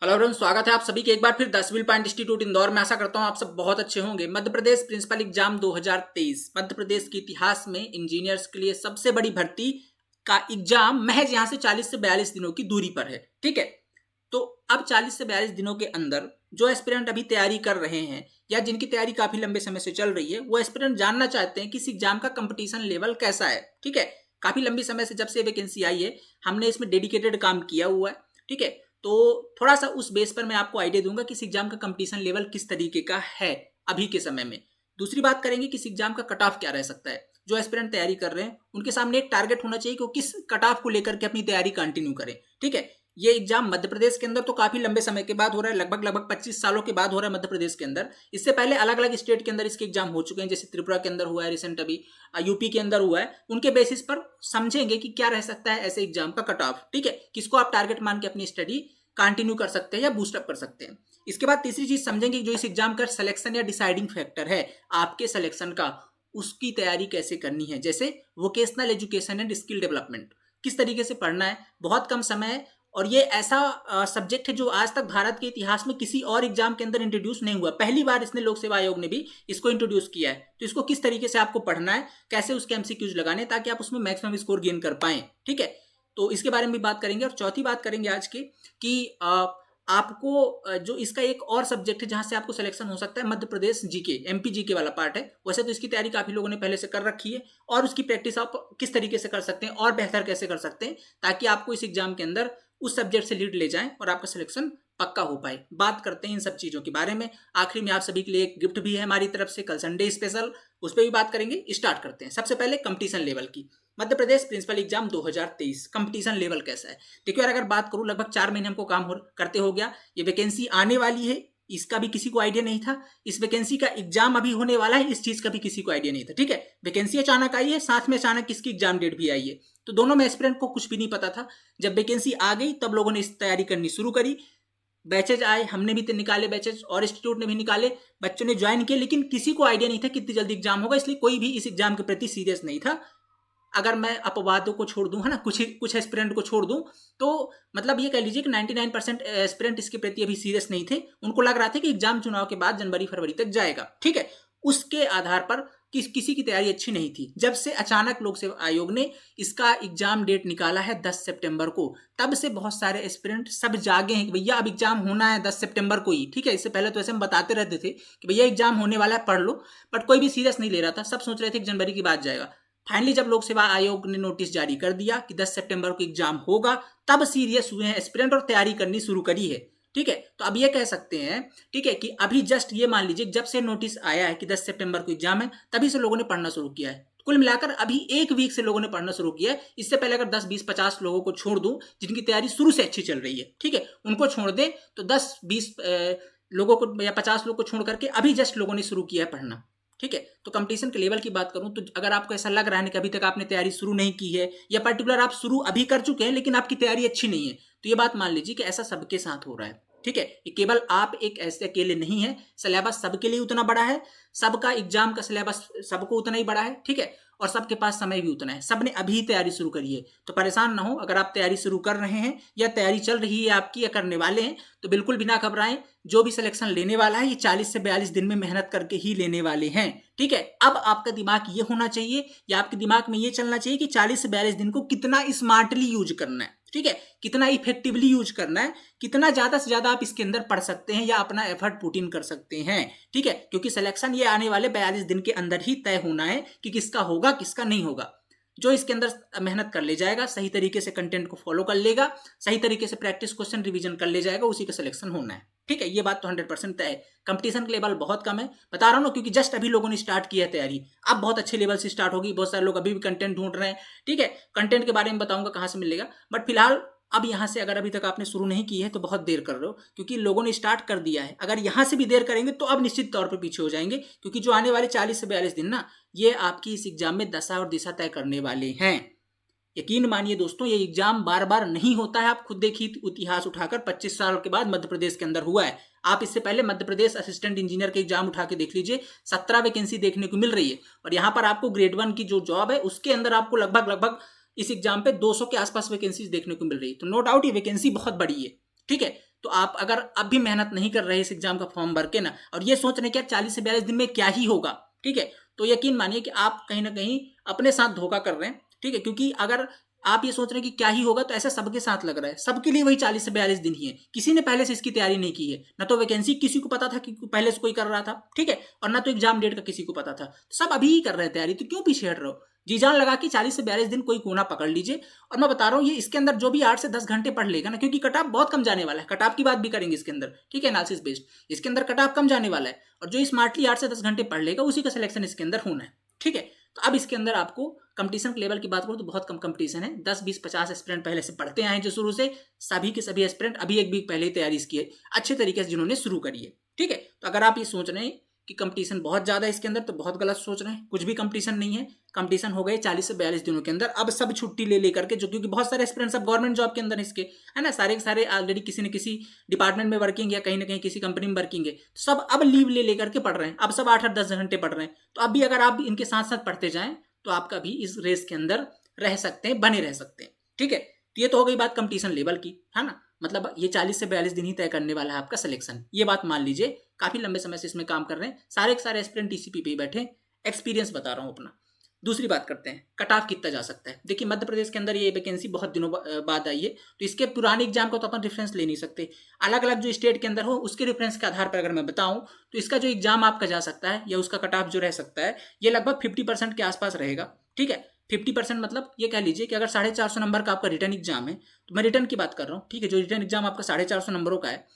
Hello everyone, स्वागत है आप सभी के एक बार फिर the civil point institute Indore में। आशा करता हूं आप सब बहुत अच्छे होंगे। मध्य प्रदेश प्रिंसिपल एग्जाम 2023 मध्य प्रदेश के इतिहास में इंजीनियर्स के लिए सबसे बड़ी भर्ती का एग्जाम महज यहां से 40 से 42 दिनों की दूरी पर है। ठीक है, तो अब 40 से 42 दिनों के अंदर जो एस्पिरेंट अभी तैयारी कर रहे हैं या जिनकी तैयारी काफी लंबे समय से चल रही है, वो एस्पिरेंट जानना चाहते हैं कि इस एग्जाम का कंपटीशन लेवल कैसा है। ठीक है, काफी लंबी समय से जब से वैकेंसी आई है हमने इसमें डेडिकेटेड काम किया हुआ है। ठीक है, तो थोड़ा सा उस बेस पर मैं आपको आइडिया दूंगा कि इस एग्जाम का कंपटीशन लेवल किस तरीके का है अभी के समय में। दूसरी बात करेंगे कि इस एग्जाम का कट ऑफ क्या रह सकता है। जो एस्पिरेंट तैयारी कर रहे हैं उनके सामने एक टारगेट होना चाहिए कि वो किस कट ऑफ को लेकर के अपनी तैयारी कंटिन्यू करें। ठीक है, ये एग्जाम मध्य प्रदेश के अंदर तो काफी लंबे समय के बाद हो रहा है, लगभग 25 सालों के बाद हो रहा है मध्य प्रदेश के अंदर। इससे पहले अलग अलग स्टेट के अंदर इसके एग्जाम हो चुके हैं, जैसे त्रिपुरा के अंदर हुआ है रिसेंट, अभी यूपी के अंदर हुआ है। उनके बेसिस पर समझेंगे कि क्या रह सकता है ऐसे एग्जाम का कट ऑफ। ठीक है, किसको आप टारगेट मान के अपनी स्टडी कंटिन्यू कर सकते हैं या बूस्टअप कर सकते हैं। इसके बाद तीसरी चीज समझेंगे जो इस एग्जाम का सिलेक्शन या डिसाइडिंग फैक्टर है आपके सिलेक्शन का, उसकी तैयारी कैसे करनी है। जैसे vocational education and skill development, किस तरीके से पढ़ना है। बहुत कम समय है और ये ऐसा सब्जेक्ट है जो आज तक भारत के इतिहास में किसी और एग्जाम के अंदर इंट्रोड्यूस नहीं हुआ। पहली बार इसने लोक सेवा आयोग ने भी इसको इंट्रोड्यूस किया है। तो इसको किस तरीके से आपको पढ़ना है, कैसे उसके एमसीक्यूज लगाने ताकि आप उसमें मैक्सिमम स्कोर गेन कर पाएं। ठीक है, तो इसके बारे में भी बात करेंगे। और चौथी बात करेंगे आज की कि आपको जो इसका एक और सब्जेक्ट है जहां से आपको सिलेक्शन हो सकता है, Madhya Pradesh GK, MP GK वाला पार्ट है। वैसे तो इसकी तैयारी काफी लोगों ने पहले से कर रखी है और उसकी प्रैक्टिस आप किस तरीके से कर सकते हैं और बेहतर कैसे कर सकते हैं ताकि आपको इस एग्जाम के अंदर उस सब्जेक्ट से लीड ले जाएं और आपका सिलेक्शन पक्का हो पाए। बात करते हैं इन सब चीजों के बारे में। आखिरी में आप सभी के लिए एक गिफ्ट भी है हमारी तरफ से, कल संडे स्पेशल, उस पर भी बात करेंगे। स्टार्ट करते हैं सबसे पहले कंपटीशन लेवल की। Madhya Pradesh principal exam 2023 competition level कैसा है। देखिए यार, अगर बात करूं लगभग 4 महीने हमको काम करते हो गया। ये वैकेंसी आने वाली है इसका भी किसी को आइडिया नहीं था। इस वैकेंसी का एग्जाम अभी होने वाला है, इस चीज का भी किसी को आइडिया नहीं था। ठीक है, वैकेंसी अचानक आई है, साथ में अचानक इसकी एग्जाम डेट भी आई है। तो दोनों में एस्पिरेंट को कुछ भी नहीं पता था। जब वैकेंसी आ गई तब लोगों ने इस तैयारी करनी शुरू करी। बैचेज आए, हमने भी निकाले बैचेज और इंस्टीट्यूट ने भी निकाले, बच्चों ने ज्वाइन किए, लेकिन किसी को आइडिया नहीं था कितनी जल्दी एग्जाम होगा, इसलिए कोई भी इस एग्जाम के प्रति सीरियस नहीं था। अगर मैं अपवादों को छोड़ दूं, है ना, कुछ एस्पिरेंट को छोड़ दूं, तो मतलब ये कह लीजिए कि 99% एस्पिरेंट इसके प्रति अभी सीरियस नहीं थे। उनको लग रहा था कि एग्जाम चुनाव के बाद जनवरी फरवरी तक जाएगा। ठीक है, उसके आधार पर किसी की तैयारी अच्छी नहीं थी। जब से अचानक लोक सेवा आयोग ने इसका एग्जाम डेट निकाला है 10 सितंबर को, तब से बहुत सारे एस्पिरेंट सब जागे हैं कि भैया अब एग्जाम होना है 10 सितंबर को ही। ठीक है, इससे पहले तो ऐसे हम बताते रहते थे कि भैया एग्जाम होने वाला है, पढ़ लो, बट कोई भी सीरियस नहीं ले रहा था। सब सोच रहे थे कि जनवरी की बात जाएगा। फाइनली जब लोक सेवा आयोग ने नोटिस जारी कर दिया कि 10 सितंबर को एग्जाम होगा, तब सीरियस हुए हैं एस्पिरेंट और तैयारी करनी शुरू करी है। ठीक है, तो अब ये कह सकते हैं, ठीक है, कि अभी जस्ट ये मान लीजिए जब से नोटिस आया है कि 10 सितंबर को एग्जाम है, तभी से लोगों ने पढ़ना शुरू किया है। कुल मिलाकर अभी एक वीक से लोगों ने पढ़ना शुरू किया है। इससे पहले अगर 10 20 50 लोगों को छोड़ दूं जिनकी तैयारी शुरू से अच्छी चल रही है, ठीक है, उनको छोड़ दे तो 10 20 लोगों को या 50 लोग को छोड़ करके अभी जस्ट लोगों ने शुरू किया है पढ़ना। ठीक है, तो कंपटीशन के लेवल की बात करूं तो अगर आपको ऐसा लग रहा है कि अभी तक आपने तैयारी शुरू नहीं की है या पर्टिकुलर आप शुरू अभी कर चुके हैं लेकिन आपकी तैयारी अच्छी नहीं है, तो ये बात मान लीजिए कि ऐसा सबके साथ हो रहा है। ठीक है, ये केवल आप एक ऐसे अकेले नहीं है, सिलेबस सबके लिए उतना बड़ा है, सबका एग्जाम का सिलेबस सबको उतना ही बड़ा है। ठीक है, और सबके पास समय भी उतना है, सबने अभी तैयारी शुरू करी है। तो परेशान ना हो, अगर आप तैयारी शुरू कर रहे हैं या तैयारी चल रही है आपकी या करने वाले हैं, तो बिल्कुल भी ना घबराएं। जो भी सिलेक्शन लेने वाला है ये 40 से 42 दिन में मेहनत करके ही लेने वाले हैं। ठीक है, अब आपका दिमाग ये होना चाहिए या आपके दिमाग में ये चलना चाहिए कि 40 से 42 दिन को कितना स्मार्टली यूज करना है। ठीक है, कितना इफेक्टिवली यूज करना है, कितना ज्यादा से ज्यादा आप इसके अंदर पढ़ सकते हैं या अपना एफर्ट पुट इन कर सकते हैं। ठीक है, क्योंकि सिलेक्शन ये आने वाले 42 दिन के अंदर ही तय होना है कि किसका होगा किसका नहीं होगा। जो इसके अंदर मेहनत कर ले जाएगा, सही तरीके से कंटेंट को फॉलो कर लेगा, सही तरीके से प्रैक्टिस क्वेश्चन रिवीजन कर ले जाएगा, उसी का सिलेक्शन होना है। ठीक है, ये बात तो 100% तय है। कंपटीशन का लेवल बहुत कम है, बता रहा हूँ ना, क्योंकि जस्ट अभी लोगों ने स्टार्ट किया है तैयारी। अब बहुत अच्छे लेवल से स्टार्ट होगी। बहुत सारे लोग अभी भी कंटेंट ढूंढ रहे हैं। ठीक है, कंटेंट के बारे में बताऊंगा कहाँ से मिलेगा, बट फिलहाल अब यहां से अगर अभी तक आपने शुरू नहीं की है तो बहुत देर कर रहे हो, क्योंकि लोगों ने स्टार्ट कर दिया है। अगर यहां से भी देर करेंगे तो अब निश्चित तौर पर पीछे हो जाएंगे, क्योंकि जो आने वाले 40 से 42 दिन ना, ये आपकी इस एग्जाम में दशा और दिशा तय करने वाले हैं। यकीन मानिए दोस्तों, ये एग्जाम बार बार नहीं होता है। आप खुद देखिए, इतिहास उठाकर 25 साल के बाद मध्य प्रदेश के अंदर हुआ है। आप इससे पहले मध्य प्रदेश असिस्टेंट इंजीनियर के एग्जाम उठा के देख लीजिए, 17 वैकेंसी देखने को मिल रही है। और यहाँ पर आपको ग्रेड 1 की जो जॉब है उसके अंदर आपको लगभग इस एग्जाम पे 200 के आसपास वैकेंसीज देखने को मिल रही है। तो नो डाउट ये वैकेंसी बहुत बड़ी है। ठीक है, तो आप अगर अब भी मेहनत नहीं कर रहे इस एग्जाम का फॉर्म भर के ना, और ये सोच रहे कि यार 40 से 42 दिन में क्या ही होगा, ठीक है, तो यकीन मानिए कि आप कहीं ना कहीं अपने साथ धोखा कर रहे हैं, ठीक है। क्योंकि अगर आप ये सोच रहे हैं कि क्या ही होगा, तो ऐसा सबके साथ लग रहा है, सबके लिए वही 40 से 42 दिन ही है। किसी ने पहले से इसकी तैयारी नहीं की है, ना तो वैकेंसी किसी को पता था कि पहले से कोई कर रहा था, ठीक है, और ना तो एग्जाम डेट का किसी को पता था। सब अभी ही कर रहे हैं तैयारी, तो क्यों पीछे हट रहे हो? जी जान लगा कि 40 से 42 दिन कोई कोना पकड़ लीजिए। और मैं बता रहा हूँ, ये इसके अंदर जो भी 8 से 10 घंटे पढ़ लेगा ना, क्योंकि कटऑफ बहुत कम जाने वाला है, कटऑफ की बात भी करेंगे इसके अंदर, ठीक है, एनालिसिस बेस्ड इसके अंदर कटऑफ कम जाने वाला है, और जो स्मार्टली 8 से 10 घंटे पढ़ लेगा उसी का सिलेक्शन इसके अंदर होना है, ठीक है। तो अब इसके अंदर आपको कंपटीशन के लेवल की बात करूँ तो बहुत कम कंपटीशन है, 10, 20, 50 एस्पिरेंट पहले से पढ़ते आए हैं जो शुरू से, सभी के सभी एस्पिरेंट अभी एक वीक पहले ही तैयारी की है अच्छे तरीके से जिन्होंने शुरू करी है, ठीक है। तो अगर आप ये सोच रहे हैं कि कंपटीशन बहुत ज़्यादा है इसके अंदर, तो बहुत गलत सोच रहे हैं, कुछ भी कंपटीशन नहीं है। कंपटीशन हो गए 40 से 42 दिनों के अंदर, अब सब छुट्टी ले लेकर के, जो क्योंकि बहुत सारे एस्पिरेंट्स अब गवर्नमेंट जॉब के अंदर इसके है ना, सारे के सारे ऑलरेडी किसी न किसी डिपार्टमेंट में वर्किंग या कहीं ना कहीं किसी कंपनी में वर्किंग है, तो सब अब लीव ले लेकर के पढ़ रहे हैं, अब सब 8-8, 10 घंटे पढ़ रहे हैं। तो अब भी अगर आप इनके साथ साथ पढ़ते जाएं तो आपका भी इस रेस के अंदर रह सकते हैं, बने रह सकते हैं, ठीक है। तो ये तो हो गई बात कंपटीशन लेवल की, है ना, मतलब ये 40 से 42 दिन ही तय करने वाला है आपका सिलेक्शन, ये बात मान लीजिए। काफी लंबे समय से इसमें काम कर रहे हैं, सारे के सारे एस्पिरेंट टीसीपी पे ही बैठे, एक्सपीरियंस बता रहा हूँ अपना। दूसरी बात करते हैं, कट ऑफ कितना जा सकता है। देखिए मध्य प्रदेश के अंदर ये वैकेंसी बहुत दिनों बाद आई है, तो इसके पुराने एग्जाम को तो अपन रेफरेंस ले नहीं सकते, अलग अलग जो स्टेट के अंदर हो उसके रेफरेंस के आधार पर अगर मैं बताऊं, तो इसका जो एग्जाम आपका जा सकता है या उसका कट ऑफ जो रह सकता है, ये लगभग 50% के आसपास रहेगा, ठीक है। 50% मतलब ये कह लीजिए कि अगर 450 नंबर का आपका रिटर्न एग्जाम है, तो मैं रिटर्न की बात कर रहा हूँ, ठीक है, जो रिटर्न एग्जाम आपका 450 नंबरों का है,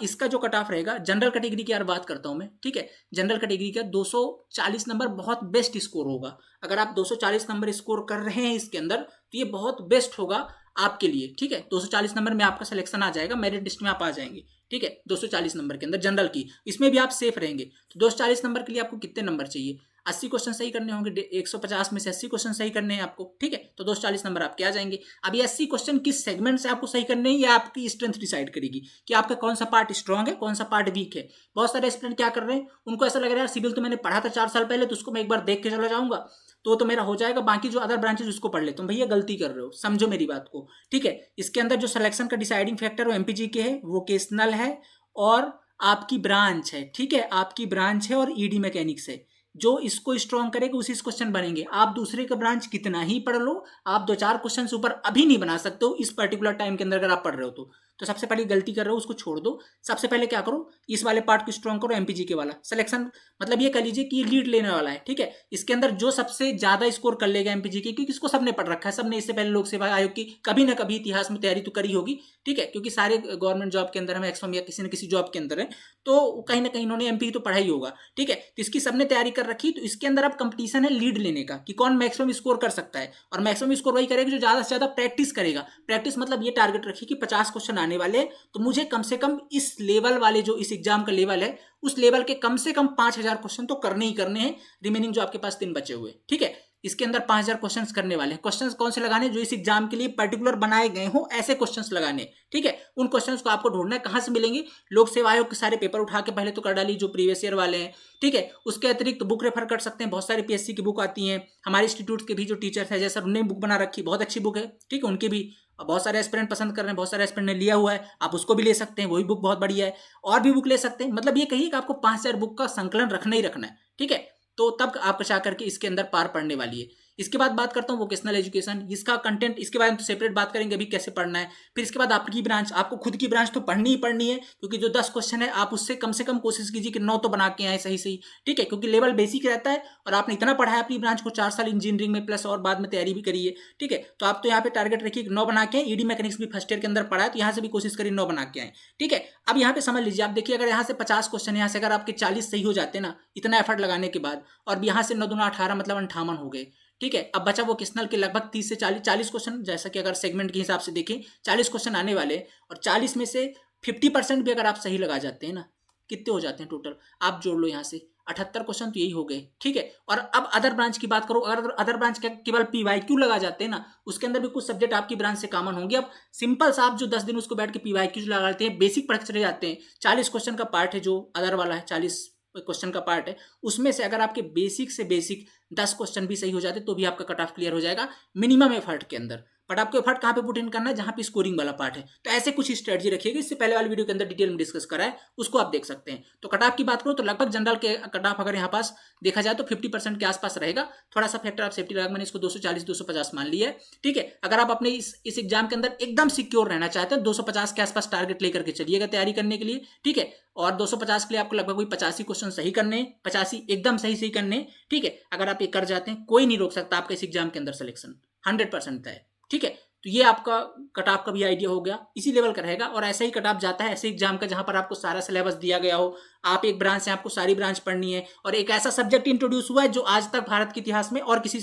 इसका जो कट ऑफ रहेगा, जनरल कैटेगरी की यार बात करता हूं मैं, ठीक है, जनरल कैटेगरी का 240 नंबर बहुत बेस्ट स्कोर होगा। अगर आप 240 नंबर स्कोर कर रहे हैं इसके अंदर, तो ये बहुत बेस्ट होगा आपके लिए, ठीक है। 240 नंबर में आपका सिलेक्शन आ जाएगा, मेरिट लिस्ट में आप आ जाएंगे, ठीक है। 240 नंबर के अंदर जनरल की, इसमें भी आप सेफ रहेंगे। तो 240 नंबर के लिए आपको कितने नंबर चाहिए? 80 क्वेश्चन सही करने होंगे, 150 में से 80 क्वेश्चन सही करने हैं आपको, ठीक है। तो 240 नंबर आपके आ जाएंगे। अब ये 80 क्वेश्चन किस सेगमेंट से आपको सही करने हैं, ये आपकी स्ट्रेंथ डिसाइड करेगी कि आपका कौन सा पार्ट स्ट्रांग है, कौन सा पार्ट वीक है। बहुत सारे स्टूडेंट क्या कर रहे हैं, उनको ऐसा लग रहा है सिविल तो मैंने पढ़ा था 4 साल पहले, तो उसको मैं एक बार देख के चला जाऊंगा तो मेरा हो जाएगा, बाकी जो अदर ब्रांचेस उसको पढ़ लेता हूँ। भैया गलती कर रहे हो, समझो मेरी बात को, ठीक है। इसके अंदर जो सिलेक्शन का डिसाइडिंग फैक्टर वो एमपीजी के है, वोकेशनल है और आपकी ब्रांच है, ठीक है, आपकी ब्रांच है और ईडी मैकेनिक्स है। जो इसको स्ट्रॉन्ग करेगा उसी से क्वेश्चन बनेंगे। आप दूसरे का ब्रांच कितना ही पढ़ लो, आप 2-4 क्वेश्चन ऊपर अभी नहीं बना सकते हो इस पर्टिकुलर टाइम के अंदर अगर आप पढ़ रहे हो तो सबसे पहले गलती कर रहे हो उसको छोड़ दो। सबसे पहले क्या करो, इस वाले पार्ट को स्ट्रॉन्ग करो, एमपीजी के वाला सिलेक्शन, मतलब ये कह लीजिए कि लीड लेने वाला है, ठीक है। इसके अंदर जो सबसे ज्यादा स्कोर कर लेगा एमपीजी के, क्योंकि इसको सबने पढ़ रखा है, सबने इससे पहले लोक सेवा आयोग की कभी ना कभी इतिहास में तैयारी तो करी होगी, ठीक है, क्योंकि सारे गवर्नमेंट जॉब के अंदर हम एक्सफॉर्म या किसी न किसी जॉब के अंदर है, तो कहीं ना कहीं इन्होंने एमपीजी तो पढ़ा ही होगा, ठीक है। तो इसकी सबने तैयारी कर रखी, तो इसके अंदर अब कंपटीशन है लीड लेने का कि कौन मैक्सिमम स्कोर कर सकता है, और मैक्सिमम स्कोर वही करेगा जो ज्यादा से ज्यादा प्रैक्टिस करेगा। प्रैक्टिस मतलब ये टारगेट रखिए कि 50 क्वेश्चन आने वाले, तो मुझे कम से कम इस लेवल वाले जो इस एग्जाम का लेवल है उस लेवल के कम से कम 5000 क्वेश्चन तो करने ही करने हैं, रिमेनिंग जो आपके पास 3 बचे हुए, ठीक है। इसके अंदर 5000 क्वेश्चंस करने वाले हैं। क्वेश्चंस कौन से लगाने, जो इस एग्जाम के लिए पर्टिकुलर बनाए गए हो ऐसे क्वेश्चंस लगाने, ठीक है। उन क्वेश्चंस को आपको ढूंढना है, कहां से मिलेंगे, लोक सेवा आयोग के सारे पेपर उठा के पहले तो कर डाली जो प्रीवियस ईयर वाले हैं, ठीक है। उसके अतिरिक्त बुक रेफर कर सकते हैं, बहुत सारी पीएससी की बुक आती हैं, हमारे इंस्टीट्यूट के भी जो टीचर्स है जैसे उन्होंने बुक बना रखी, बहुत अच्छी बुक है, ठीक है, उनकी भी बहुत सारे एस्पिरेंट पसंद कर रहे हैं, बहुत सारे एस्पिरेंट ने लिया हुआ है, आप उसको भी ले सकते हैं, वही बुक बहुत बढ़िया है। और भी बुक ले सकते हैं, मतलब ये कहिए कि आपको 5000 बुक का संकलन रखना ही रखना है, ठीक है। तो तब आप जा करके इसके अंदर पार पड़ने वाली है। इसके बाद बात करता हूँ वोकेशनल एजुकेशन, इसका कंटेंट इसके बारे में तो सेपरेट बात करेंगे अभी कैसे पढ़ना है। फिर इसके बाद आपकी ब्रांच, आपको खुद की ब्रांच तो पढ़नी ही पढ़नी है, क्योंकि जो 10 क्वेश्चन है आप उससे कम से कम कोशिश कीजिए कि 9 तो बना के आए सही सही, ठीक है, क्योंकि लेवल बेसिक रहता है और आपने इतना पढ़ा है अपनी ब्रांच को, 4 साल इंजीनियरिंग में प्लस और बाद में तैयारी भी करी है, ठीक है। तो आप तो यहाँ पे टारगेट रखिए 9 बना के, ईडी मैकेनिक्स भी फर्स्ट ईयर के अंदर पढ़ा है तो यहाँ से भी कोशिश करिए 9 बना के आए, ठीक है। अब यहाँ पे समझ लीजिए, आप देखिए अगर यहाँ से 50 क्वेश्चन, यहाँ से अगर आपके 40 सही हो जाते ना इतना एफर्ट लगाने के बाद, और यहाँ से 9 दूना 18 मतलब 58 हो गए, ठीक है। अब बचा वोकेशनल के लगभग 30 से 40 क्वेश्चन, जैसा कि अगर सेगमेंट के हिसाब से देखें 40 क्वेश्चन आने वाले, और 40 में से 50% भी अगर आप सही लगा जाते हैं ना, कितने हो जाते हैं टोटल, आप जोड़ लो यहाँ से 78 क्वेश्चन, तो यही हो गए, ठीक है। और अब अदर ब्रांच की बात करो, अगर अदर ब्रांच का केवल पीवाईक्यू लगा जाते हैं ना, उसके अंदर भी कुछ सब्जेक्ट आपकी ब्रांच से कॉमन होंगे। अब सिंपल सा आप जो 10 दिन उसको बैठ के पीवाईक्यू लगाते हैं, बेसिक पढ़ के चले जाते हैं, 40 क्वेश्चन का पार्ट है जो अदर वाला है, 40 क्वेश्चन का पार्ट है, उसमें से अगर आपके बेसिक से बेसिक 10 क्वेश्चन भी सही हो जाते तो भी आपका कट ऑफ क्लियर हो जाएगा मिनिमम एफर्ट के अंदर। बट आपको एफर्ट कहाँ पे पुट इन करना है, जहाँ पे स्कोरिंग वाला पार्ट है। तो ऐसे कुछ स्ट्रेटजी रखिएगा, इससे पहले वाली वीडियो के अंदर डिटेल में डिस्कस करा है, उसको आप देख सकते हैं। तो कट ऑफ की बात करूँ तो लगभग जनरल के कट ऑफ अगर यहाँ पास देखा जाए तो 50% के आसपास रहेगा। थोड़ा सा फैक्टर ऑफ सेफ्टी लगा, मैंने इसको 240-250 मान लिया है, ठीक है। अगर आप अपने इस एग्जाम के अंदर एकदम सिक्योर रहना चाहते हैं 250 के आसपास टारगेट लेकर के चलिएगा तैयारी करने के लिए, ठीक है। और 250 के लिए आपको लगभग 85 क्वेश्चन सही करने हैं, 85 एकदम सही करने हैं, ठीक है। अगर आप ये कर जाते हैं कोई नहीं रोक सकता आपका इस एग्जाम के अंदर सिलेक्शन 100% है, ठीक है। तो ये आपका कट ऑफ का भी आइडिया हो गया, इसी लेवल का रहेगा। और ऐसा ही कट ऑफ जाता है ऐसे एग्जाम का जहां पर आपको सारा सिलेबस दिया गया हो, आप एक ब्रांच से आपको सारी ब्रांच पढ़नी है और एक ऐसा सब्जेक्ट इंट्रोड्यूस हुआ है जो आज तक भारत के इतिहास में और किसी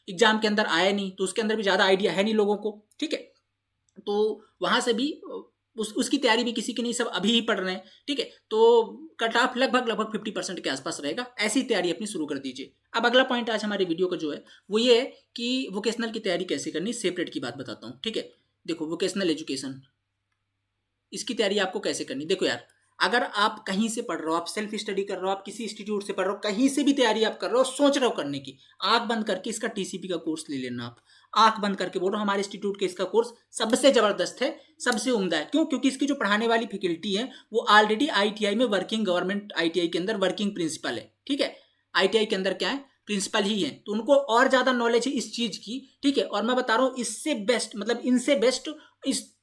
एग्जाम के अंदर आया नहीं, तो उसके अंदर भी ज्यादा आइडिया है नहीं लोगों को, ठीक है। तो वहां से भी उसकी तैयारी भी किसी की नहीं, सब अभी ही पढ़ रहे हैं, ठीक है। तो कट ऑफ लगभग 50% के आसपास रहेगा, ऐसी तैयारी अपनी शुरू कर दीजिए। अब अगला पॉइंट आज हमारे वीडियो का जो है वो ये है कि वोकेशनल की तैयारी कैसे करनी, सेपरेट की बात बताता हूँ, ठीक है। देखो वोकेशनल एजुकेशन, इसकी तैयारी आपको कैसे करनी। देखो यार, अगर आप कहीं से पढ़ रहे हो, आप सेल्फ स्टडी कर रहे हो, आप किसी इंस्टीट्यूट से पढ़ रहे हो, कहीं से भी तैयारी आप कर रहे हो, सोच रहे हो करने की, आंख बंद करके इसका टीसीपी का कोर्स ले लेना। आप आंख बंद करके बोल रहे हो हमारे इंस्टीट्यूट के इसका कोर्स सबसे जबरदस्त है, सबसे उम्दा है। क्यों? क्योंकि इसकी जो पढ़ाने वाली फैकल्टी है वो ऑलरेडी आईटीआई में वर्किंग, गवर्नमेंट आईटीआई के अंदर वर्किंग प्रिंसिपल है, ठीक है। आईटीआई के अंदर क्या है, प्रिंसिपल ही है, तो उनको और ज्यादा नॉलेज है इस चीज की, ठीक है। और मैं बता रहा हूँ इससे बेस्ट, मतलब इनसे बेस्ट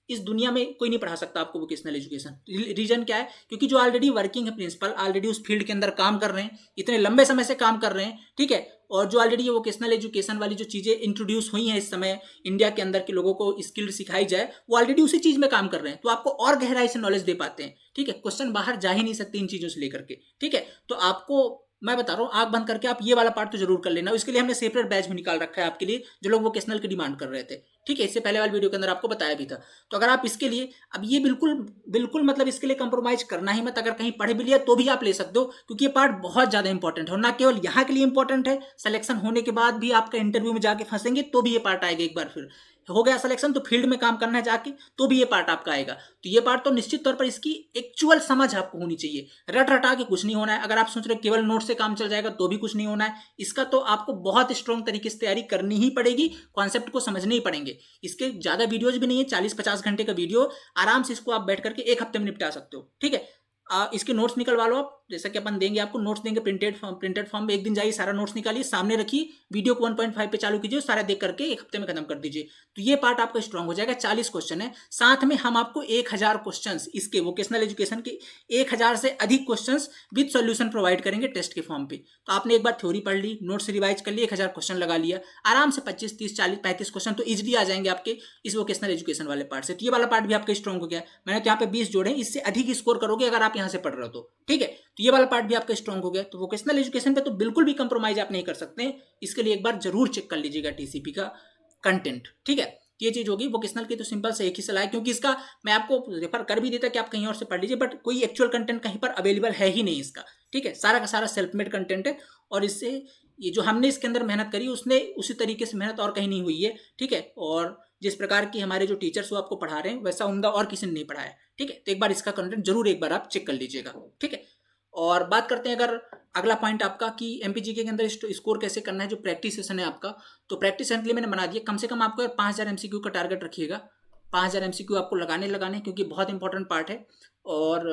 इस दुनिया में कोई नहीं पढ़ा सकता आपको वोकेशनल एजुकेशन। रीजन क्या है? क्योंकि जो ऑलरेडी वर्किंग है प्रिंसिपल, ऑलरेडी उस फील्ड के अंदर काम कर रहे हैं, इतने लंबे समय से काम कर रहे हैं, ठीक है। और जो ऑलरेडी ये वोकेशनल एजुकेशन वाली जो चीजें इंट्रोड्यूस हुई हैं इस समय इंडिया के अंदर के लोगों को स्किल सिखाई जाए, वो ऑलरेडी उसी चीज में काम कर रहे हैं, तो आपको और गहराई से नॉलेज दे पाते हैं, ठीक है। क्वेश्चन बाहर जा ही नहीं सकते इन चीजों से लेकर के, ठीक है। तो आपको मैं बता रहा हूँ आंख बंद करके आप ये वाला पार्ट तो जरूर कर लेना। इसके लिए हमने सेपरेट बैच भी निकाल रखा है आपके लिए, जो लोग वोकेशनल की डिमांड कर रहे थे, ठीक है। इससे पहले वाली वीडियो के अंदर आपको बताया भी था। तो अगर आप इसके लिए अब ये बिल्कुल मतलब इसके लिए कंप्रोमाइज करना ही मत। अगर कहीं पढ़ भी लिया तो भी आप ले सकते हो, क्योंकि ये पार्ट बहुत ज्यादा इंपॉर्टेंट है। और ना केवल यहाँ के लिए इंपॉर्टेंट है, सिलेक्शन होने के बाद भी आपका इंटरव्यू में जाके फंसेंगे तो भी ये पार्ट आएगा। एक बार फिर हो गया सिलेक्शन तो फील्ड में काम करना है जाके, तो भी ये पार्ट आपका आएगा। तो ये पार्ट तो निश्चित तौर पर इसकी एक्चुअल समझ आपको होनी चाहिए, रट रटा के कुछ नहीं होना है। अगर आप सोच रहे हो केवल नोट से काम चल जाएगा तो भी कुछ नहीं होना है, इसका तो आपको बहुत स्ट्रॉन्ग तरीके से तैयारी करनी ही पड़ेगी, कॉन्सेप्ट को समझने ही पड़ेंगे। इसके ज्यादा वीडियोज भी नहीं है, 40-50 घंटे का वीडियो, आराम से इसको आप बैठ करके एक हफ्ते में निपटा सकते हो, ठीक है। इसके नोट्स निकलवा लो आप, जैसा कि अपन देंगे आपको नोट्स देंगे प्रिंटेड फॉर्म में। एक दिन जाइए सारा नोट्स निकालिए, सामने रखिए, वीडियो को 1.5 पे चालू कीजिए, सारा देख करके एक हफ्ते में खत्म कर दीजिए। तो ये पार्ट आपका स्ट्रांग हो जाएगा। 40 क्वेश्चन है, साथ में हम आपको 1000 क्वेश्चन इसके वोकेशनल एजुकेशन के 1000 से अधिक क्वेश्चन विद सॉल्यूशन प्रोवाइड करेंगे टेस्ट के फॉर्म पे। तो आपने एक बार थ्योरी पढ़ ली, नोट्स रिवाइज कर लिए, 1000 क्वेश्चन लगा लिया, आराम से 25, 30, 40, 35 क्वेश्चन तो इजिली आ जाएंगे आपके इस वोकेशनल एजुकेशन वाले पार्ट से। तो ये वाला पार्ट भी आपका स्ट्रांग हो गया। मैंने तो यहाँ पे 20 जोड़े, इससे अधिक स्कोर करोगे अगर आप यहाँ से पढ़ रहे हो तो, ठीक है। तो ये वाला पार्ट भी आपका स्ट्रांग हो गया। तो वोकेशनल एजुकेशन पे तो बिल्कुल भी कंप्रोमाइज आप नहीं कर सकते। इसके लिए एक बार जरूर चेक कर लीजिएगा टीसीपी का कंटेंट, ठीक है। ये चीज होगी। वोकेशनल की तो सिंपल से एक ही सलाह है, क्योंकि इसका मैं आपको रेफर कर भी देता कि आप कहीं और से पढ़ लीजिए, बट कोई एक्चुअल कंटेंट कहीं पर अवेलेबल है ही नहीं इसका, ठीक है। सारा का सारा सेल्फ मेड कंटेंट है, और इससे ये जो हमने इसके अंदर मेहनत करी उसने उसी तरीके से मेहनत और कहीं नहीं हुई है, ठीक है। और जिस प्रकार की हमारे जो टीचर्स वो आपको पढ़ा रहे हैं वैसा उम्दा और किसी ने नहीं पढ़ाया, ठीक है। तो एक बार इसका कंटेंट जरूर एक बार आप चेक कर लीजिएगा, ठीक है। और बात करते हैं अगर अगला पॉइंट आपका कि एमपीजीके के अंदर स्कोर कैसे करना है, जो प्रैक्टिस सेशन है आपका। तो प्रैक्टिस सेशन के लिए मैंने बना दिया, कम से कम आपको 5000 एमसीक्यू का टारगेट रखिएगा। 5000 एमसीक्यू आपको लगाने क्योंकि बहुत इंपॉर्टेंट पार्ट है। और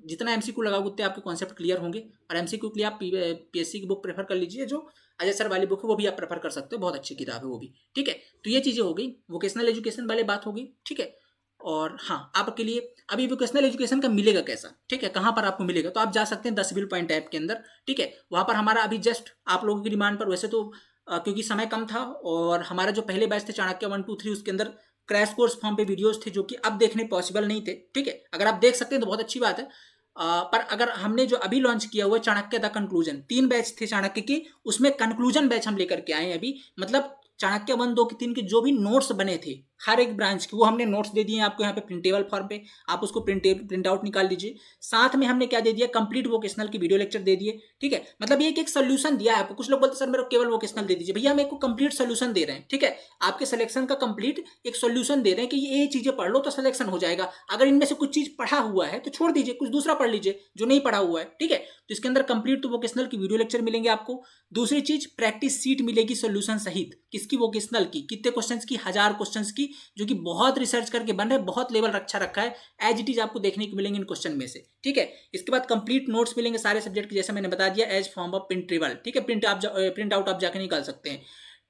जितना एमसीक्यू लगाओगे उतने आपके कॉन्सेप्ट क्लियर होंगे। और एमसीक्यू के लिए आप पीएससी की बुक प्रेफर कर लीजिए, जो अजय सर वाली बुक है वो भी आप प्रेफर कर सकते हो, बहुत अच्छी किताब है वो भी, ठीक है। तो ये चीज़ें हो गई, वोकेशनल एजुकेशन वाली बात होगी, ठीक है। और हाँ, आपके लिए अभी वोकेशनल एजुकेशन का मिलेगा कैसा, ठीक है, कहाँ पर आपको मिलेगा। तो आप जा सकते हैं 10 बिल पॉइंट ऐप के अंदर, ठीक है। वहाँ पर हमारा अभी जस्ट आप लोगों की डिमांड पर, वैसे तो क्योंकि समय कम था और हमारा जो पहले बैच थे चाणक्य 1, 2, 3 उसके अंदर क्रैश कोर्स फॉर्म पे वीडियोस थे जो कि अब देखने पॉसिबल नहीं थे, ठीक है। अगर आप देख सकते हैं तो बहुत अच्छी बात है। पर अगर हमने जो अभी लॉन्च किया हुआ चाणक्य द कंक्लूजन, 3 बैच थे चाणक्य के, उसमें कंक्लूजन बैच हम लेकर के आए हैं अभी। मतलब चाणक्य 1, 2, 3 के जो भी नोट्स बने थे हर एक ब्रांच के, वो हमने नोट्स दे दिए आपको यहाँ पे प्रिंटेबल फॉर्म पे। आप उसको प्रिंट आउट निकाल लीजिए। साथ में हमने क्या दे दिया, कंप्लीट वोकेशनल की वीडियो लेक्चर दे दिए, ठीक है। मतलब ये एक सोल्यूशन दिया है आपको। कुछ लोग बोलते सर मेरे को केवल वोकेशनल दे दीजिए, भैया हम एक को कंप्लीट सोल्यूशन दे रहे हैं, ठीक है। आपके सिलेक्शन का कंप्लीट एक सोल्यूशन दे रहे हैं कि ये चीजें पढ़ लो तो सिलेक्शन हो जाएगा। अगर इनमें से कुछ चीज पढ़ा हुआ है तो छोड़ दीजिए, कुछ दूसरा पढ़ लीजिए जो नहीं पढ़ा हुआ है, ठीक है। तो इसके अंदर कंप्लीट तो वोकेशनल की वीडियो लेक्चर मिलेंगे आपको। दूसरी चीज प्रैक्टिस सीट मिलेगी सोल्यूशन सहित, किसकी, वोकेशनल की। कितने क्वेश्चंस की, 1000 क्वेश्चंस की जो कि बहुत रिसर्च करके बन रहे हैं, बहुत लेवल अच्छा रखा है, एज इट इज आपको देखने को मिलेंगे इन क्वेश्चन में से। ठीक है, इसके बाद कंप्लीट नोट्स मिलेंगे सारे सब्जेक्ट के, जैसे मैंने बता दिया, एज फॉर्म ऑफ प्रिंटेबल। ठीक है, प्रिंट आउट आप जाके निकाल सकते हैं।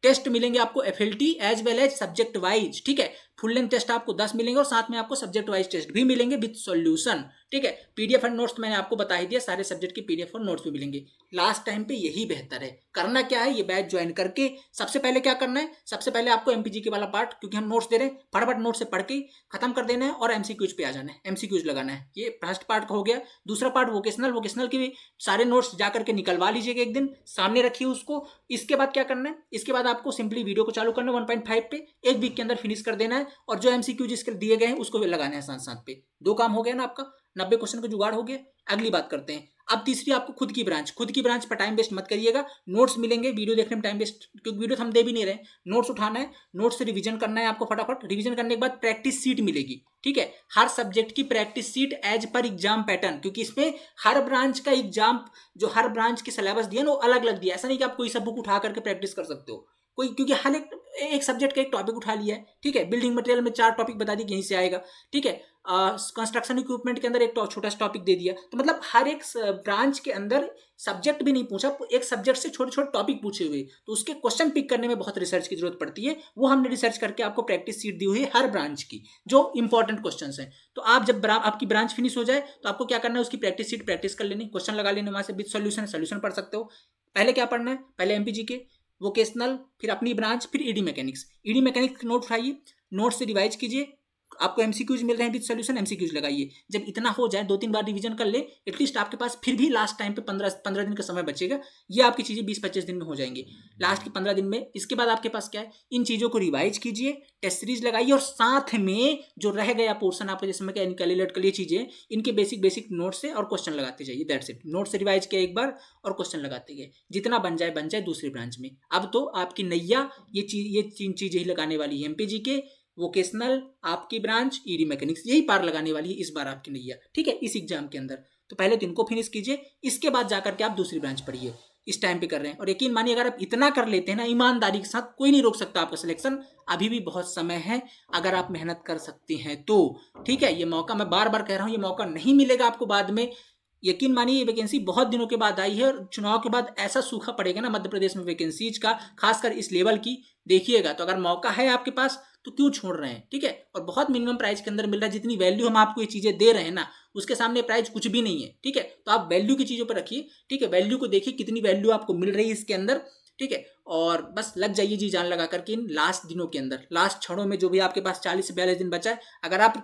टेस्ट मिलेंगे आपको FLT as well as subject wise. ठीक है, फुल लेंथ टेस्ट आपको 10 मिलेंगे और साथ में आपको सब्जेक्ट वाइज टेस्ट भी मिलेंगे विद सॉल्यूशन। ठीक है, पीडीएफ एंड नोट्स मैंने आपको बता ही दिया, सारे सब्जेक्ट के पीडीएफ और नोट्स भी मिलेंगे। लास्ट टाइम पे यही बेहतर है। करना क्या है, ये बैच ज्वाइन करके सबसे पहले क्या करना है, सबसे पहले आपको एमपीजी के वाला पार्ट, क्योंकि हम नोट्स दे रहे हैं, फटाफट नोट से पढ़ के खत्म कर देना है और एमसीक्यूज पे आ जाना है, एमसीक्यूज लगाना है। ये फर्स्ट पार्ट का हो गया। दूसरा पार्ट वोकेशनल के भी सारे नोट्स जाकर के निकलवा लीजिएगा, एक दिन सामने रखिए उसको। इसके बाद क्या करना है, इसके बाद आपको सिंपली वीडियो को चालू करना है 1.5 पे, एक वीक के अंदर फिनिश कर देना है और जो एमसीक्यू जिसके दिए गए हैं उसको भी लगाना है साथ साथ पे। 2 काम हो गया ना आपका, 90 क्वेश्चन का जुगाड़ हो गया। अगली बात करते हैं अब तीसरी, आपको खुद की ब्रांच पर टाइम वेस्ट मत करिएगा। नोट्स मिलेंगे, वीडियो देखने में टाइम वेस्ट, क्योंकि वीडियो हम दे भी नहीं रहे। नोट्स उठाना है, नोट्स से रिवीजन करना है आपको फटाफट। रिवीजन करने के बाद प्रैक्टिस सीट मिलेगी। ठीक है, हर सब्जेक्ट की practice sheet as per exam pattern, क्योंकि इसमें हर ब्रांच का एग्जाम, जो हर ब्रांच के सिलेबस दिया ना वो अलग अलग दिया। ऐसा नहीं कि आप कोई सब बुक उठा करके प्रैक्टिस कर सकते हो कोई, क्योंकि हर एक सब्जेक्ट का एक टॉपिक उठा लिया है। ठीक है, बिल्डिंग मटेरियल में 4 टॉपिक बता दिए, यहीं से आएगा। ठीक है, कंस्ट्रक्शन इक्विपमेंट के अंदर एक छोटा सा टॉपिक दे दिया। तो मतलब हर एक ब्रांच के अंदर सब्जेक्ट भी नहीं पूछा, एक सब्जेक्ट से छोटे छोटे टॉपिक पूछे हुए, तो उसके क्वेश्चन पिक करने में बहुत रिसर्च की जरूरत पड़ती है। वो हमने रिसर्च करके आपको प्रैक्टिस सीट दी हुई है हर ब्रांच की, जो इंपॉर्टेंट क्वेश्चन हैं। तो आप जब आपकी ब्रांच फिनिश हो जाए तो आपको क्या करना है, उसकी प्रैक्टिस सीट प्रैक्टिस कर लेनी, क्वेश्चन लगा लेने, वहां से विद सॉल्यूशन पढ़ सकते हो। पहले क्या पढ़ना है, पहले एमपीजी के, वोकेशनल, फिर अपनी ब्रांच, फिर ED mechanics. ED mechanics note उठाइए, नोट से रिवाइज कीजिए, आपको एमसीक्यूज मिल रहे हैं विद सॉल्यूशन, एमसीक्यूज लगाइए। जब इतना हो जाए, 2-3 बार रिवीजन कर ले, एटलीस्ट आपके पास फिर भी लास्ट टाइम पे 15 दिन का समय बचेगा। ये आपकी चीजें 20-25 दिन में हो जाएंगी, लास्ट के 15 दिन में। इसके बाद आपके पास क्या है, इन चीजों को रिवाइज कीजिए, टेस्ट सीरीज लगाइए और साथ में जो रह गया पोर्सन आपका, जैसे मैं कैलकुलेट कर लिए चीजें, इनके बेसिक नोट से और क्वेश्चन लगाते जाइए। दैट्स इट, नोट से रिवाइज किया एक बार और क्वेश्चन लगाते गए, जितना बन जाए दूसरी ब्रांच में। अब तो आपकी नैया ये 3 चीजें ही लगाने वाली है, एमपीजी के, वोकेशनल, आपकी ब्रांच, ईडी मैकेनिक्स, यही पार लगाने वाली है इस बार आपकी नैया। ठीक है, इस एग्जाम के अंदर। तो पहले तो इनको फिनिश कीजिए, इसके बाद जाकर के आप दूसरी ब्रांच पढ़िए। इस टाइम पे कर रहे हैं, और यकीन मानिए अगर आप इतना कर लेते हैं ना ईमानदारी के साथ, कोई नहीं रोक सकता आपका सिलेक्शन। अभी भी बहुत समय है, अगर आप मेहनत कर सकते हैं तो। ठीक है, ये मौका मैं बार बार कह रहा हूं, ये मौका नहीं मिलेगा आपको बाद में। यकीन मानिए ये वैकेंसी बहुत दिनों के बाद आई है, और चुनाव के बाद ऐसा सूखा पड़ेगा ना मध्य प्रदेश में वैकेंसीज का, खासकर इस लेवल की, देखिएगा। तो अगर मौका है आपके पास तो क्यों छोड़ रहे हैं। ठीक है, और बहुत मिनिमम प्राइस के अंदर मिल रहा है। जितनी वैल्यू हम आपको ये चीजें दे रहे हैं ना, उसके सामने प्राइस कुछ भी नहीं है। ठीक है, तो आप वैल्यू की चीजों पर रखिए। ठीक है, वैल्यू को देखिए कितनी वैल्यू आपको मिल रही है इसके अंदर। ठीक है, और बस लग जाइए जी जान लगा करके इन लास्ट दिनों के अंदर, लास्ट क्षणों में, जो भी आपके पास 40 से 42 दिन बचा है। अगर आप,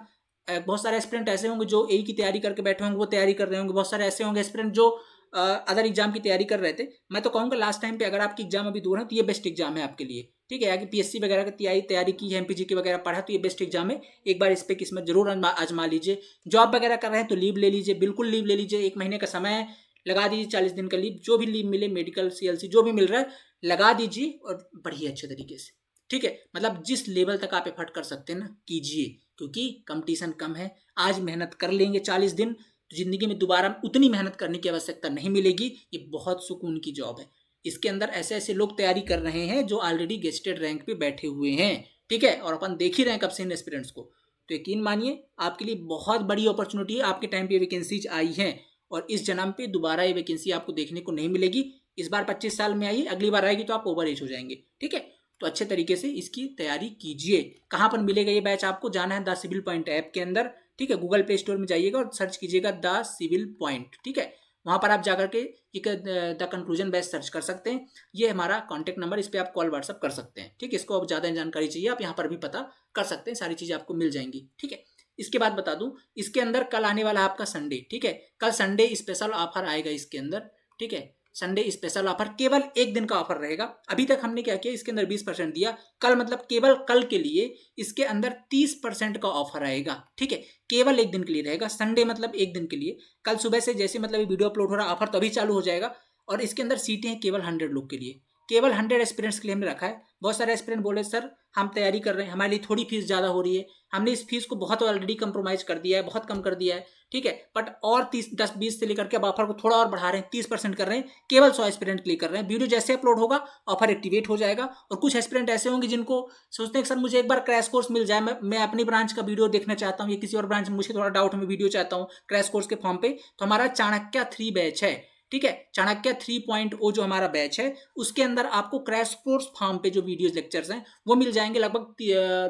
बहुत सारे एस्पिरेंट ऐसे होंगे जो ए की तैयारी करके बैठे होंगे, वो तैयारी कर रहे होंगे। बहुत सारे ऐसे होंगे एस्पिरेंट जो अदर एग्जाम की तैयारी कर रहे थे। मैं तो कहूँगा लास्ट टाइम पे अगर आपकी एग्जाम अभी दूर है तो ये बेस्ट एग्जाम है आपके लिए। ठीक है, आगे पीएससी वगैरह की तैयारी की है, एमपीजी की वगैरह पढ़ा, तो ये बेस्ट एग्जाम है। एक बार इस पे किस्मत जरूर आजमा लीजिए। जॉब वगैरह कर रहे हैं तो लीव ले लीजिए, बिल्कुल लीव ले लीजिए। 1 महीने का समय लगा दीजिए, 40 दिन का लीव, जो भी लीव मिले, मेडिकल, सीएलसी, जो भी मिल रहा है लगा दीजिए और पढ़िए अच्छे तरीके से। ठीक है, मतलब जिस लेवल तक आप एफर्ट कर सकते हैं ना कीजिए, क्योंकि कंपटीशन कम है। आज मेहनत कर लेंगे 40 दिन तो जिंदगी में दोबारा उतनी मेहनत करने की आवश्यकता नहीं मिलेगी। ये बहुत सुकून की जॉब है। इसके अंदर ऐसे ऐसे लोग तैयारी कर रहे हैं जो ऑलरेडी गेस्टेड रैंक पे बैठे हुए हैं। ठीक है, और अपन देख ही रहे हैं कब से इन एस्पिरेंट्स को। तो यकीन मानिए आपके लिए बहुत बड़ी अपॉर्चुनिटी है। आपके टाइम पे वैकेंसीज आई हैं और इस जन्म पे दोबारा ये वैकेंसी आपको देखने को नहीं मिलेगी। इस बार 25 साल में आई, अगली बार आएगी तो आप ओवर एज हो जाएंगे। ठीक है, तो अच्छे तरीके से इसकी तैयारी कीजिए। कहाँ पर मिलेगा ये बैच आपको, जाना है द सिविल पॉइंट ऐप के अंदर। ठीक है, गूगल प्ले स्टोर में जाइएगा और सर्च कीजिएगा द सिविल पॉइंट। ठीक है, वहाँ पर आप जाकर के द कंक्लूजन बैच सर्च कर सकते हैं। ये हमारा कॉन्टैक्ट नंबर, इस पर आप कॉल व्हाट्सअप कर सकते हैं। ठीक है, इसको अब ज़्यादा जानकारी चाहिए आप यहाँ पर भी पता कर सकते हैं, सारी चीज़ें आपको मिल जाएंगी। ठीक है, इसके बाद बता दूं, इसके अंदर कल आने वाला आपका संडे। ठीक है, कल संडे स्पेशल ऑफर आएगा इसके अंदर। ठीक है, संडे स्पेशल ऑफर, केवल 1 दिन का ऑफर रहेगा। अभी तक हमने क्या किया, इसके अंदर 20% दिया। कल मतलब केवल कल के लिए इसके अंदर 30% का ऑफर आएगा। ठीक है, केवल 1 दिन के लिए रहेगा। संडे मतलब 1 दिन के लिए। कल सुबह से जैसे मतलब वीडियो अपलोड हो रहा, ऑफर तभी चालू हो जाएगा। और इसके अंदर सीटें हैं केवल 100 लोग के लिए, केवल 100 एस्पिरेंट्स के लिए हमने रखा है। बहुत सारे एस्पिरेंट बोले सर हम तैयारी कर रहे हैं, हमारे लिए थोड़ी फीस ज़्यादा हो रही है, हमने इस फीस को बहुत ऑलरेडी कंप्रोमाइज़ कर दिया है, बहुत कम कर दिया है, ठीक है, बट और 10-20 से लेकर के अब ऑफर को थोड़ा और बढ़ा रहे हैं, 30% कर रहे हैं, केवल 100 एस्पिरेंट के लिए कर रहे हैं। वीडियो जैसे अपलोड होगा ऑफर एक्टिवेट हो जाएगा। और कुछ एस्पिरेंट ऐसे होंगे जिनको सोचते हैं कि सर मुझे एक बार क्रैश कोर्स मिल जाए, मैं अपनी ब्रांच का वीडियो देखना चाहता हूँ या किसी और ब्रांच में मुझे थोड़ा डाउट में वीडियो चाहता हूँ क्रैश कोर्स के फॉर्म पे, तो हमारा चाणक्य 3 बैच है, ठीक है, चाणक्य 3.0 जो हमारा बैच है उसके अंदर आपको क्रैश कोर्स फॉर्म पे जो वीडियोस लेक्चर्स हैं वो मिल जाएंगे, लगभग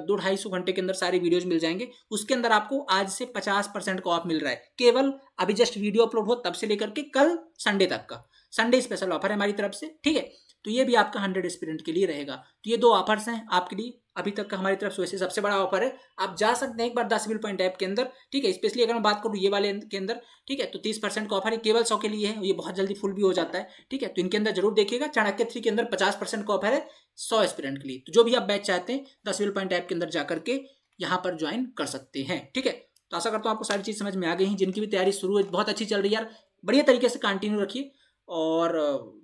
2-250 घंटे के अंदर सारे वीडियोस मिल जाएंगे। उसके अंदर आपको आज से 50% का ऑफ मिल रहा है, केवल अभी जस्ट वीडियो अपलोड हो तब से लेकर के कल संडे तक का संडे स्पेशल ऑफर है हमारी तरफ से, ठीक है। तो ये भी आपका 100 एस्पिरेंट के लिए रहेगा। तो ये 2 ऑफर्स हैं आपके लिए अभी तक का हमारी तरफ से, वैसे सबसे बड़ा ऑफर है। आप जा सकते हैं एक बार 10 बिल पॉइंट ऐप के अंदर, ठीक है, स्पेशली अगर मैं बात करूँ ये वाले के अंदर, ठीक है, तो 30% का ऑफर है, केवल 100 के लिए है, ये बहुत जल्दी फुल भी हो जाता है, ठीक है। तो इनके अंदर जरूर देखिएगा, चाणक्य 3 के अंदर 50% का ऑफर है 100 एस्पिरेंट के लिए। तो जो भी आप बैच चाहते हैं 10 बिल पॉइंट ऐप के अंदर जाकर के यहाँ पर ज्वाइन कर सकते हैं, ठीक है। तो आशा करता हूँ आपको सारी चीज़ समझ में आ गई हैं। जिनकी भी तैयारी शुरू है बहुत अच्छी चल रही है यार, बढ़िया तरीके से कंटिन्यू रखिए। और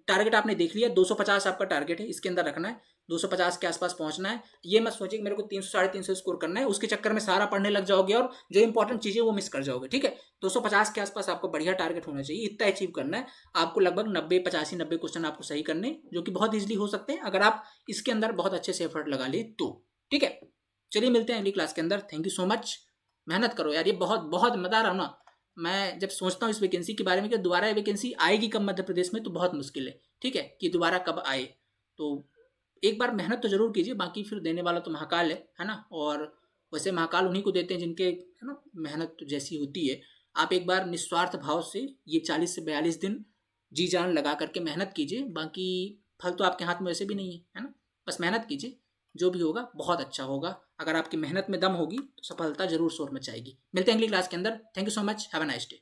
टारगेट आपने देख लिया, 250 आपका टारगेट है, इसके अंदर रखना है, 250 के आसपास पहुंचना है। ये मत सोचिए कि मेरे को 300-350 स्कोर करना है, उसके चक्कर में सारा पढ़ने लग जाओगे और जो इंपॉर्टेंट चीज़ें वो मिस कर जाओगे, ठीक है। 250 के आसपास आपको बढ़िया टारगेट होना चाहिए, इतना अचीव करना है आपको। लगभग 90-85-90 क्वेश्चन आपको सही करने, जो कि बहुत ईजिली हो सकते हैं अगर आप इसके अंदर बहुत अच्छे से एफर्ट लगा ले तो, ठीक है। चलिए मिलते हैं अगली क्लास के अंदर। थैंक यू सो मच, मेहनत करो यार, ये बहुत बहुत मजा आ रहा हूँ ना मैं जब सोचता हूँ इस वैकेंसी के बारे में कि दोबारा ये वैकेंसी आएगी कब मध्य प्रदेश में, तो बहुत मुश्किल है, ठीक है, कि दोबारा कब आए। तो एक बार मेहनत तो जरूर कीजिए, बाकी फिर देने वाला तो महाकाल है ना। और वैसे महाकाल उन्हीं को देते हैं जिनके है ना मेहनत जैसी होती है। आप एक बार निस्वार्थ भाव से ये 40 से 42 दिन जी जान लगा करके मेहनत कीजिए, बाकी फल तो आपके हाथ में वैसे भी नहीं है ना। बस मेहनत कीजिए, जो भी होगा बहुत अच्छा होगा। अगर आपकी मेहनत में दम होगी तो सफलता जरूर शोर मचाएगी। मिलते हैं अगली क्लास के अंदर। Thank you so much, have a nice day.